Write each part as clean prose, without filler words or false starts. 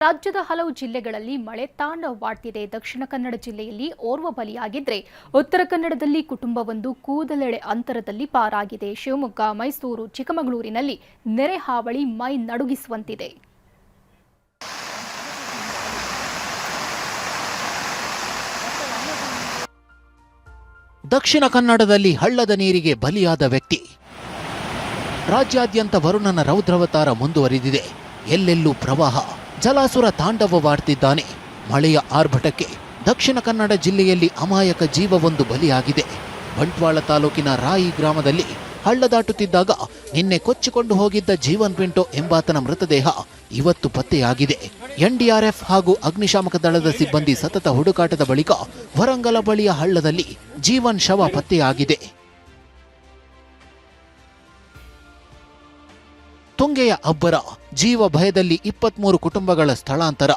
ರಾಜ್ಯದ ಹಲವು ಜಿಲ್ಲೆಗಳಲ್ಲಿ ಮಳೆ ತಾಂಡವವಾಡ್ತಿದೆ. ದಕ್ಷಿಣ ಕನ್ನಡ ಜಿಲ್ಲೆಯಲ್ಲಿ ಓರ್ವ ಬಲಿಯಾಗಿದ್ರೆ, ಉತ್ತರ ಕನ್ನಡದಲ್ಲಿ ಕುಟುಂಬವೊಂದು ಕೂದಲೆಳೆ ಅಂತರದಲ್ಲಿ ಪಾರಾಗಿದೆ. ಶಿವಮೊಗ್ಗ, ಮೈಸೂರು, ಚಿಕ್ಕಮಗಳೂರಿನಲ್ಲಿ ನೆರೆ ಹಾವಳಿ ಮೈ ನಡುಗಿಸುವಂತಿದೆ. ದಕ್ಷಿಣ ಕನ್ನಡದಲ್ಲಿ ಹಳ್ಳದ ನೀರಿಗೆ ಬಲಿಯಾದ ವ್ಯಕ್ತಿ. ರಾಜ್ಯಾದ್ಯಂತ ವರುಣನ ರೌದ್ರಾವತಾರ ಮುಂದುವರಿದಿದೆ. ಎಲ್ಲೆಲ್ಲೂ ಪ್ರವಾಹ, ಜಲಾಸುರ ತಾಂಡವವಾಡ್ತಿದ್ದಾನೆ. ಮಳೆಯ ಆರ್ಭಟಕ್ಕೆ ದಕ್ಷಿಣ ಕನ್ನಡ ಜಿಲ್ಲೆಯಲ್ಲಿ ಅಮಾಯಕ ಜೀವವೊಂದು ಬಲಿಯಾಗಿದೆ. ಬಂಟ್ವಾಳ ತಾಲೂಕಿನ ರಾಯಿ ಗ್ರಾಮದಲ್ಲಿ ಹಳ್ಳ ದಾಟುತ್ತಿದ್ದಾಗ ನಿನ್ನೆ ಕೊಚ್ಚಿಕೊಂಡು ಹೋಗಿದ್ದ ಜೀವನ್ ಪಿಂಟೋ ಎಂಬಾತನ ಮೃತದೇಹ ಇವತ್ತು ಪತ್ತೆಯಾಗಿದೆ. ಎನ್ಡಿಆರ್ಎಫ್ ಹಾಗೂ ಅಗ್ನಿಶಾಮಕ ದಳದ ಸಿಬ್ಬಂದಿ ಸತತ ಹುಡುಕಾಟದ ಬಳಿಕ ವರಂಗಲ ಬಳಿಯ ಹಳ್ಳದಲ್ಲಿ ಜೀವನ್ ಶವ ಪತ್ತೆಯಾಗಿದೆ. ತುಂಗೆಯ ಅಬ್ಬರ, ಜೀವ ಭಯದಲ್ಲಿ 23 ಕುಟುಂಬಗಳ ಸ್ಥಳಾಂತರ.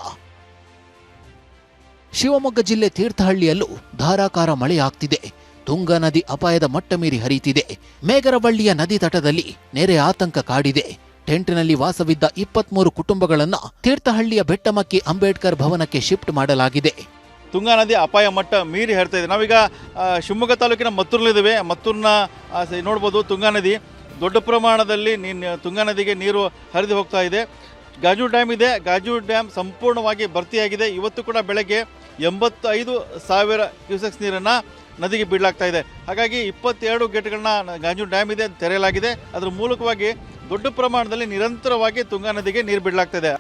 ಶಿವಮೊಗ್ಗ ಜಿಲ್ಲೆ ತೀರ್ಥಹಳ್ಳಿಯಲ್ಲೂ ಧಾರಾಕಾರ ಮಳೆಯಾಗ್ತಿದೆ. ತುಂಗಾ ನದಿ ಅಪಾಯದ ಮಟ್ಟ ಮೀರಿ ಹರಿಯುತ್ತಿದೆ. ಮೇಗರಬಳ್ಳಿಯ ನದಿ ತಟದಲ್ಲಿ ನೆರೆ ಆತಂಕ ಕಾಡಿದೆ. ಟೆಂಟ್ನಲ್ಲಿ ವಾಸವಿದ್ದ 23 ಕುಟುಂಬಗಳನ್ನು ತೀರ್ಥಹಳ್ಳಿಯ ಬೆಟ್ಟಮಕ್ಕಿ ಅಂಬೇಡ್ಕರ್ ಭವನಕ್ಕೆ ಶಿಫ್ಟ್ ಮಾಡಲಾಗಿದೆ. ತುಂಗಾ ನದಿ ಅಪಾಯ ಮಟ್ಟ ಮೀರಿ ಹರಿತಾ ಇದೆ. ನಾವೀಗ ಶಿವಮೊಗ್ಗ ತಾಲೂಕಿನ ಮತ್ತೂರಿನಲ್ಲಿದ್ದೇವೆ. ಮತ್ತೂರಿನ ನೋಡ್ಬೋದು, ತುಂಗಾ ನದಿ ದೊಡ್ಡ ಪ್ರಮಾಣದಲ್ಲಿ ತುಂಗಾ ನದಿಗೆ ನೀರು ಹರಿದು ಹೋಗ್ತಾ ಇದೆ. ಗಾಜು ಡ್ಯಾಮ್ ಇದೆ. ಗಾಜು ಡ್ಯಾಮ್ ಸಂಪೂರ್ಣವಾಗಿ ಭರ್ತಿಯಾಗಿದೆ. ಇವತ್ತು ಕೂಡ ಬೆಳಗ್ಗೆ 85,000 ಕ್ಯೂಸೆಕ್ಸ್ ನೀರನ್ನು ನದಿಗೆ ಬಿಡಲಾಗ್ತಾ ಇದೆ. ಹಾಗಾಗಿ 22 ಗೇಟ್ಗಳನ್ನ ಗಾಜು ಡ್ಯಾಮ್ ಇದೆ ತೆರೆಯಲಾಗಿದೆ. ಅದರ ಮೂಲಕವಾಗಿ ದೊಡ್ಡ ಪ್ರಮಾಣದಲ್ಲಿ ನಿರಂತರವಾಗಿ ತುಂಗಾ ನದಿಗೆ ನೀರು ಬಿಡಲಾಗ್ತಾ ಇದೆ.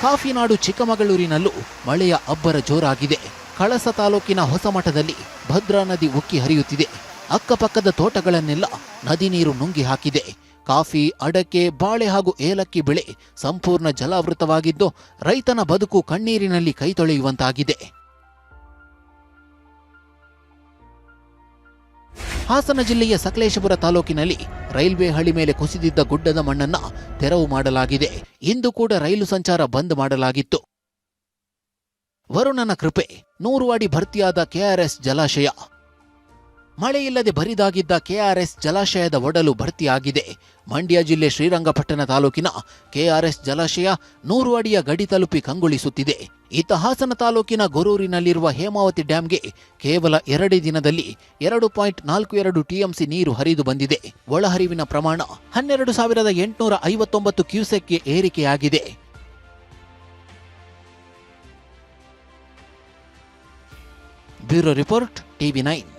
ಕಾಫಿನಾಡು ಚಿಕ್ಕಮಗಳೂರಿನಲ್ಲೂ ಮಳೆಯ ಅಬ್ಬರ ಜೋರಾಗಿದೆ. ಕಳಸ ತಾಲೂಕಿನ ಹೊಸಮಠದಲ್ಲಿ ಭದ್ರಾ ನದಿ ಉಕ್ಕಿ ಹರಿಯುತ್ತಿದೆ. ಅಕ್ಕಪಕ್ಕದ ತೋಟಗಳನ್ನೆಲ್ಲ ನದಿ ನೀರು ನುಂಗಿ ಹಾಕಿದೆ. ಕಾಫಿ, ಅಡಕೆ, ಬಾಳೆ ಹಾಗೂ ಏಲಕ್ಕಿ ಬೆಳೆ ಸಂಪೂರ್ಣ ಜಲಾವೃತವಾಗಿದ್ದು ರೈತನ ಬದುಕು ಕಣ್ಣೀರಿನಲ್ಲಿ ಕೈತೊಳೆಯುವಂತಾಗಿದೆ. ಹಾಸನ ಜಿಲ್ಲೆಯ ಸಕಲೇಶಪುರ ತಾಲೂಕಿನಲ್ಲಿ ರೈಲ್ವೆ ಹಳಿ ಮೇಲೆ ಕುಸಿದಿದ್ದ ಗುಡ್ಡದ ಮಣ್ಣನ್ನ ತೆರವು ಮಾಡಲಾಗಿದೆ. ಇಂದು ಕೂಡ ರೈಲು ಸಂಚಾರ ಬಂದ್ ಮಾಡಲಾಗಿತ್ತು. ವರುಣನ ಕೃಪೆ, 100 ಅಡಿ ಭರ್ತಿಯಾದ ಕೆಆರ್ಎಸ್ ಜಲಾಶಯ. ಮಳೆಯಿಲ್ಲದೆ ಬರಿದಾಗಿದ್ದ ಕೆಆರ್ಎಸ್ ಜಲಾಶಯದ ಒಡಲು ಭರ್ತಿಯಾಗಿದೆ. ಮಂಡ್ಯ ಜಿಲ್ಲೆ ಶ್ರೀರಂಗಪಟ್ಟಣ ತಾಲೂಕಿನ ಕೆಆರ್ಎಸ್ ಜಲಾಶಯ 100 ಅಡಿಯ ಗಡಿ ತಲುಪಿ ಕಂಗೊಳಿಸುತ್ತಿದೆ. ಇತ್ತ ಹಾಸನ ತಾಲೂಕಿನ ಗೊರೂರಿನಲ್ಲಿರುವ ಹೇಮಾವತಿ ಡ್ಯಾಂಗೆ ಕೇವಲ 2 ದಿನದಲ್ಲಿ 2.42 ಟಿಎಂಸಿ ನೀರು ಹರಿದು ಬಂದಿದೆ. ಒಳಹರಿವಿನ ಪ್ರಮಾಣ 12,859 ಕ್ಯೂಸೆಕ್ಗೆ ಏರಿಕೆಯಾಗಿದೆ. Bureau report, TV9.